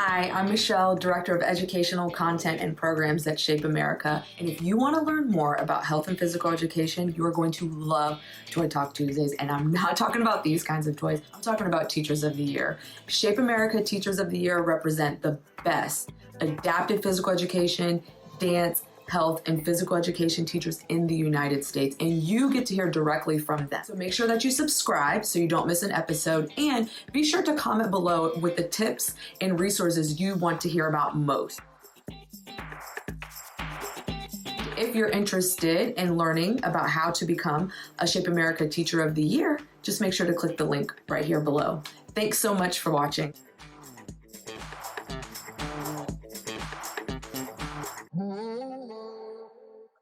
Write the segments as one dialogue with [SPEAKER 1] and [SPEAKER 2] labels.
[SPEAKER 1] Hi, I'm Michelle, Director of Educational Content and Programs at Shape America. And if you want to learn more about health and physical education, you are going to love Toy Talk Tuesdays. And I'm not talking about these kinds of toys. I'm talking about Teachers of the Year. Shape America Teachers of the Year represent the best adapted physical education, dance, health, and physical education teachers in the United States, and you get to hear directly from them. So make sure that you subscribe so you don't miss an episode, and be sure to comment below with the tips and resources you want to hear about most. If you're interested in learning about how to become a Shape America Teacher of the Year, just make sure to click the link right here below. Thanks so much for watching.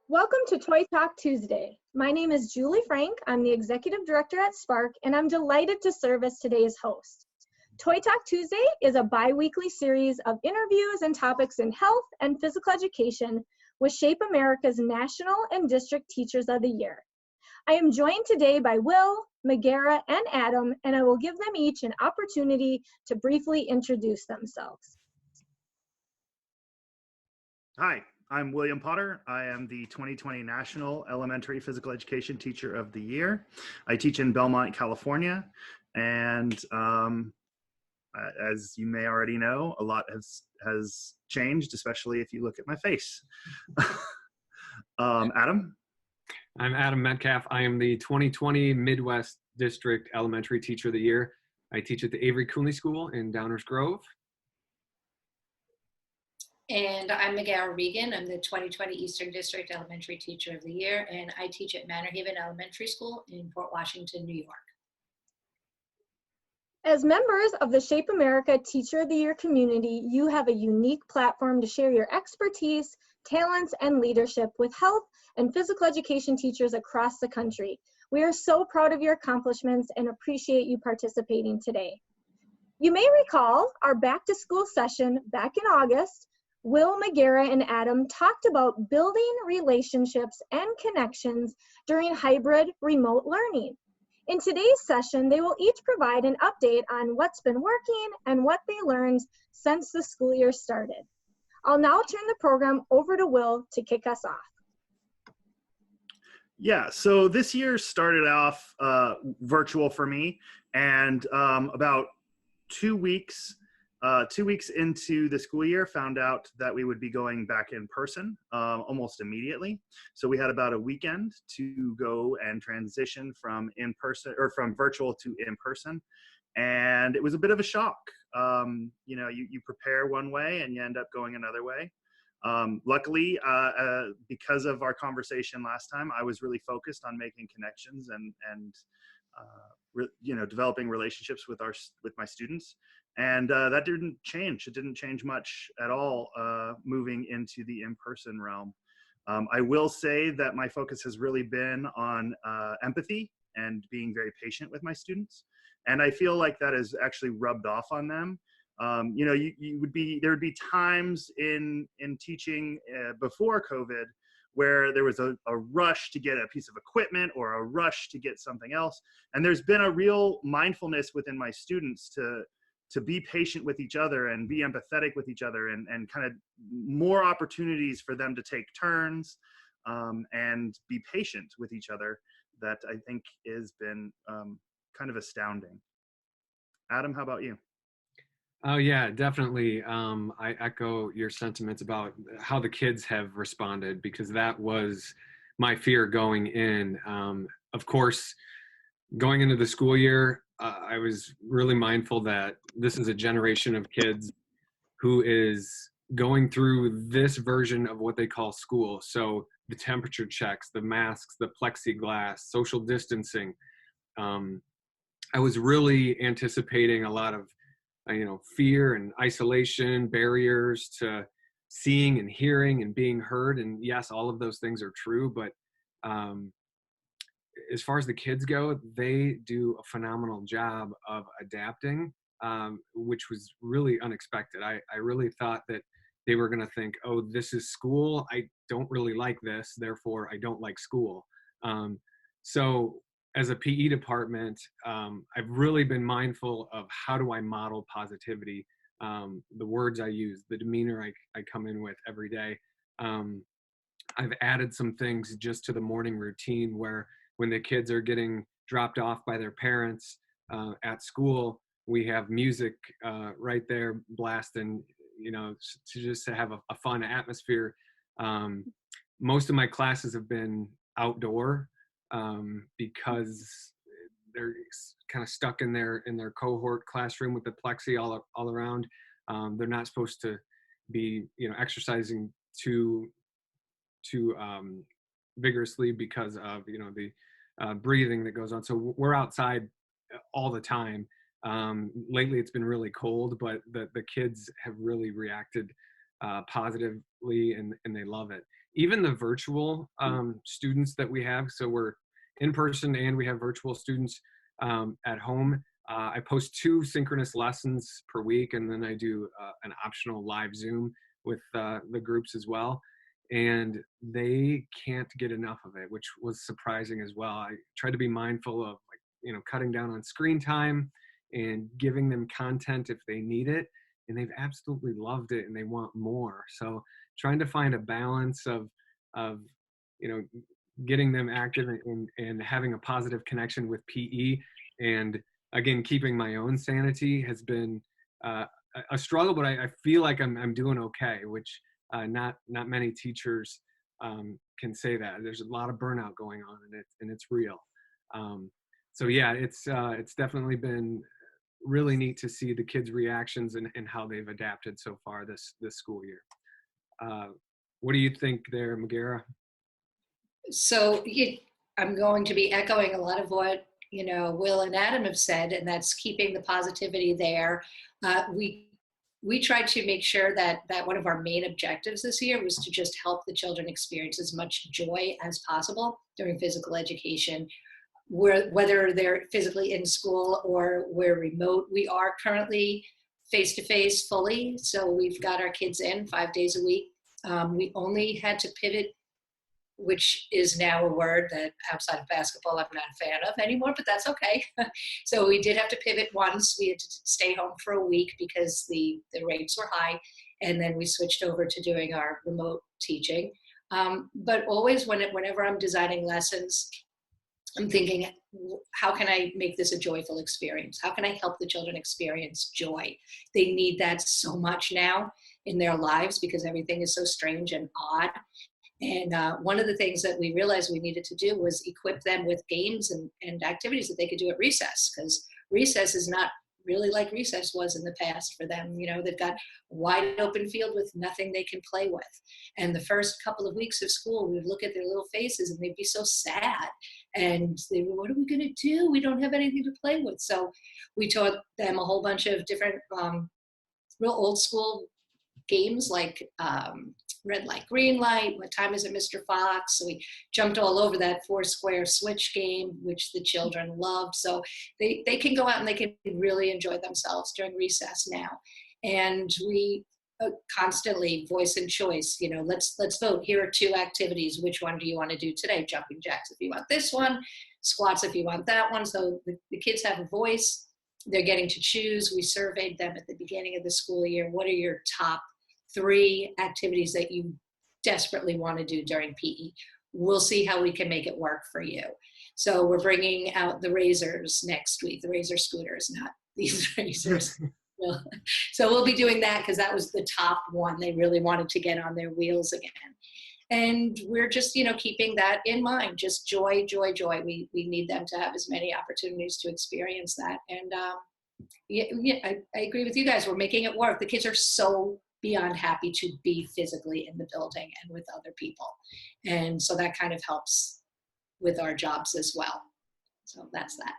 [SPEAKER 2] Welcome to Toy Talk Tuesday. My name is Julie Frank. I'm the Executive Director at Spark, and I'm delighted to serve as today's host. Toy Talk Tuesday is a bi-weekly series of interviews and topics in health and physical education with Shape America's National and District Teachers of the Year. I am joined today by Will, Megaera, and Adam, and I will give them each an opportunity to briefly introduce themselves.
[SPEAKER 3] Hi, I'm William Potter. I am the 2020 National Elementary Physical Education Teacher of the Year. I teach in Belmont, California, and as you may already know, a lot has changed, especially if you look at my face. Adam?
[SPEAKER 4] I'm Adam Metcalf. I am the 2020 Midwest District Elementary Teacher of the Year. I teach at the Avery Cooley School in Downers Grove.
[SPEAKER 5] And I'm Megaera Regan. I'm the 2020 Eastern District Elementary Teacher of the Year, and I teach at Manor Haven Elementary School in Port Washington, New York.
[SPEAKER 2] As members of the Shape America Teacher of the Year community, you have a unique platform to share your expertise, talents, and leadership with health and physical education teachers across the country. We are so proud of your accomplishments and appreciate you participating today. You may recall our back to school session back in August. Will, Megaera, and Adam talked about building relationships and connections during hybrid remote learning. In today's session, they will each provide an update on what's been working and what they learned since the school year started. I'll now turn the program over to Will to kick us off.
[SPEAKER 3] Yeah, so this year started off virtual for me, and about 2 weeks into the school year, found out that we would be going back in person almost immediately. So we had about a weekend to go and transition from virtual to in person, and it was a bit of a shock. You prepare one way and you end up going another way. Luckily, because of our conversation last time, I was really focused on making connections and developing relationships with my students. And that didn't change. It didn't change much at all moving into the in-person realm. I will say that my focus has really been on empathy and being very patient with my students. And I feel like that has actually rubbed off on them. There would be times in teaching before COVID where there was a rush to get a piece of equipment or a rush to get something else. And there's been a real mindfulness within my students to be patient with each other and be empathetic with each other, and kind of more opportunities for them to take turns and be patient with each other, that I think has been kind of astounding. Adam, how about you?
[SPEAKER 4] Oh yeah, definitely. I echo your sentiments about how the kids have responded, because that was my fear going in. Of course, going into the school year, I was really mindful that this is a generation of kids who is going through this version of what they call school. So the temperature checks, the masks, the plexiglass, social distancing. I was really anticipating a lot of fear and isolation, barriers to seeing and hearing and being heard. And yes, all of those things are true, but as far as the kids go, they do a phenomenal job of adapting, which was really unexpected. I really thought that they were going to think, oh, this is school. I don't really like this, therefore I don't like school. So as a PE department, I've really been mindful of how do I model positivity the words I use, the demeanor I come in with every day. I've added some things just to the morning routine where when the kids are getting dropped off by their parents at school, we have music right there blasting, to just have a fun atmosphere. Most of my classes have been outdoor because they're kind of stuck in their cohort classroom with the plexi all around. They're not supposed to be exercising too vigorously because of the breathing that goes on. So we're outside all the time. Lately it's been really cold, but the kids have really reacted positively, and they love it. Even the virtual students that we have, so we're in person and we have virtual students at home. I post 2 synchronous lessons per week, and then I do an optional live Zoom with the groups as well. And they can't get enough of it, which was surprising as well. I try to be mindful of cutting down on screen time and giving them content if they need it. And they've absolutely loved it and they want more. So trying to find a balance of getting them active and having a positive connection with PE, and again keeping my own sanity has been a struggle, but I feel like I'm doing okay, which not many teachers can say that. There's a lot of burnout going on, and it's real. So yeah, it's definitely been really neat to see the kids' reactions and how they've adapted so far this school year. What do you think there, Megaera?
[SPEAKER 5] So I'm going to be echoing a lot of what Will and Adam have said, and that's keeping the positivity there. We tried to make sure that one of our main objectives this year was to just help the children experience as much joy as possible during physical education, whether they're physically in school or we're remote. We are currently face-to-face fully, so we've got our kids in 5 days a week. We only had to pivot, which is now a word that outside of basketball I'm not a fan of anymore, but that's okay. So we did have to pivot once. We had to stay home for a week because the rates were high, and then we switched over to doing our remote teaching. But always whenever I'm designing lessons, I'm thinking, how can I make this a joyful experience? How can I help the children experience joy? They need that so much now in their lives because everything is so strange and odd. And one of the things that we realized we needed to do was equip them with games and activities that they could do at recess, because recess is not really like recess was in the past for them. They've got a wide open field with nothing they can play with. And the first couple of weeks of school, we'd look at their little faces and they'd be so sad. And they were, what are we going to do? We don't have anything to play with. So we taught them a whole bunch of different real old school games like red light, green light, what time is it, Mr. Fox? So we jumped all over that 4-square switch game, which the children loved. So they can go out and they can really enjoy themselves during recess now. And we constantly voice and choice, let's vote. Here are 2 activities. Which one do you want to do today? Jumping jacks if you want this one, squats if you want that one. So the kids have a voice. They're getting to choose. We surveyed them at the beginning of the school year. What are your top 3 activities that you desperately want to do during PE? We'll see how we can make it work for you. So we're bringing out the razors next week, the razor scooters, not these razors. So we'll be doing that because that was the top one. They really wanted to get on their wheels again. And we're just, keeping that in mind, just joy, joy, joy. We need them to have as many opportunities to experience that. And I agree with you guys. We're making it work. The kids are so beyond happy to be physically in the building and with other people. And so that kind of helps with our jobs as well. So that's that.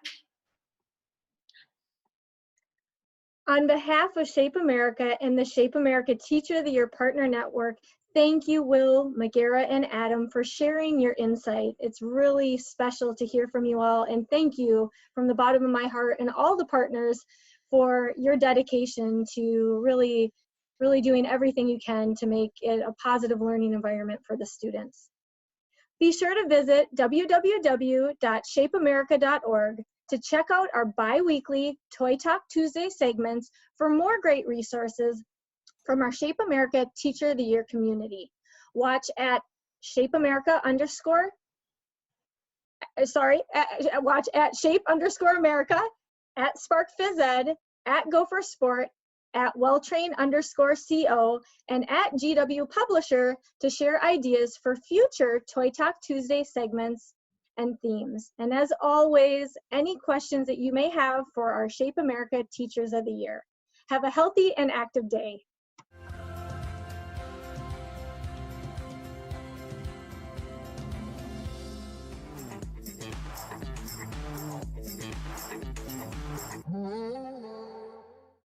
[SPEAKER 2] On behalf of Shape America and the Shape America Teacher of the Year Partner Network, thank you, Will, Megaera, and Adam, for sharing your insight. It's really special to hear from you all, and thank you from the bottom of my heart and all the partners for your dedication to really doing everything you can to make it a positive learning environment for the students. Be sure to visit www.shapeamerica.org to check out our bi-weekly Toy Talk Tuesday segments for more great resources from our Shape America Teacher of the Year community. Watch at watch at Shape_America, at SparkPhysEd, at Gopher Sport, at Welltrain_CO, and at GW Publisher to share ideas for future Toy Talk Tuesday segments and themes. And as always, any questions that you may have for our Shape America Teachers of the Year. Have a healthy and active day.